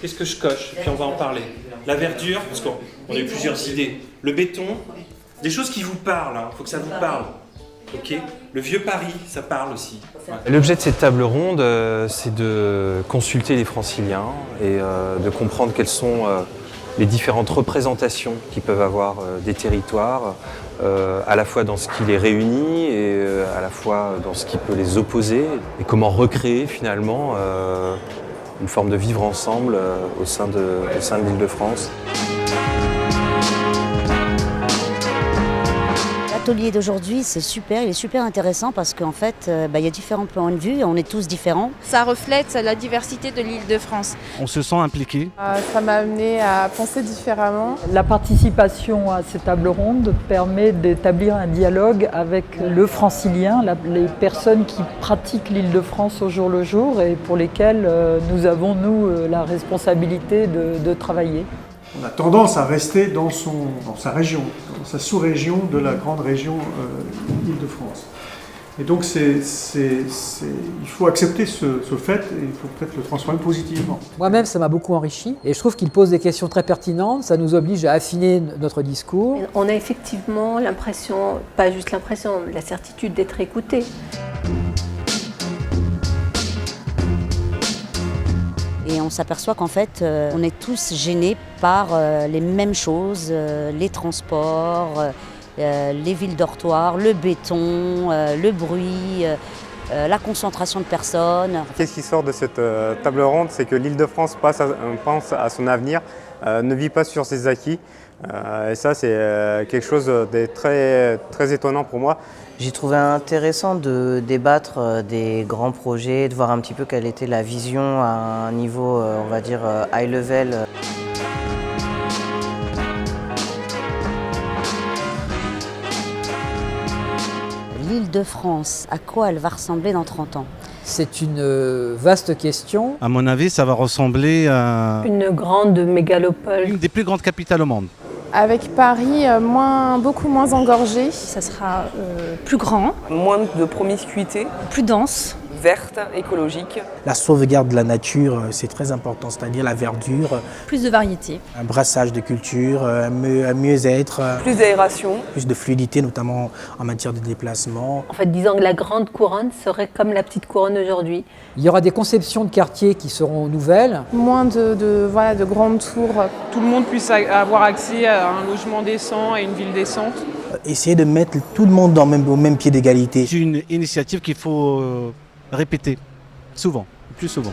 Qu'est-ce que je coche? Et puis on va en parler. La verdure, parce qu'on a eu plusieurs idées. Le béton, des choses qui vous parlent, il faut que ça vous parle. Ok. Le vieux Paris, ça parle aussi. Ouais. L'objet de cette table ronde, c'est de consulter les franciliens et de comprendre quelles sont les différentes représentations qu'ils peuvent avoir des territoires, à la fois dans ce qui les réunit et à la fois dans ce qui peut les opposer, et comment recréer finalement une forme de vivre ensemble au sein de l'Île-de-France. L'atelier d'aujourd'hui, c'est super, il est super intéressant parce qu'en fait, il y a différents points de vue, on est tous différents. Ça reflète la diversité de l'Île-de-France. On se sent impliqué. Ça m'a amené à penser différemment. La participation à ces tables rondes permet d'établir un dialogue avec le francilien, les personnes qui pratiquent l'Île-de-France au jour le jour et pour lesquelles nous avons, nous, la responsabilité de travailler. On a tendance à rester dans sa région, dans sa sous-région de la grande région Île-de-France. Et donc il faut accepter ce fait et il faut peut-être le transformer positivement. Moi-même, ça m'a beaucoup enrichi et je trouve qu'il pose des questions très pertinentes, ça nous oblige à affiner notre discours. On a effectivement l'impression, pas juste l'impression, la certitude d'être écouté. Et on s'aperçoit qu'en fait, on est tous gênés par les mêmes choses, les transports, les villes dortoirs, le béton, le bruit, la concentration de personnes. Qu'est-ce qui sort de cette table ronde? C'est que l'Île-de-France pense à son avenir, ne vit pas sur ses acquis. Et ça, c'est quelque chose de très, très étonnant pour moi. J'ai trouvé intéressant de débattre des grands projets, de voir un petit peu quelle était la vision à un niveau, on va dire, high level. L'Île-de-France, à quoi elle va ressembler dans 30 ans? C'est une vaste question. À mon avis, ça va ressembler à Une grande mégalopole. une des plus grandes capitales au monde. Avec Paris beaucoup moins engorgé. Ça sera plus grand, Moins de promiscuité, plus dense. verte, écologique. La sauvegarde de la nature, c'est très important, c'est-à-dire la verdure, Plus de variété. un brassage de culture, un mieux-être, Plus d'aération. plus de fluidité, notamment en matière de déplacement. En fait, disons que la grande couronne serait comme la petite couronne aujourd'hui. Il y aura des conceptions de quartiers qui seront nouvelles. Moins de grandes tours. Tout le monde puisse avoir accès à un logement décent et une ville décente. Essayer de mettre tout le monde au même pied d'égalité. C'est une initiative qu'il faut répéter souvent, plus souvent.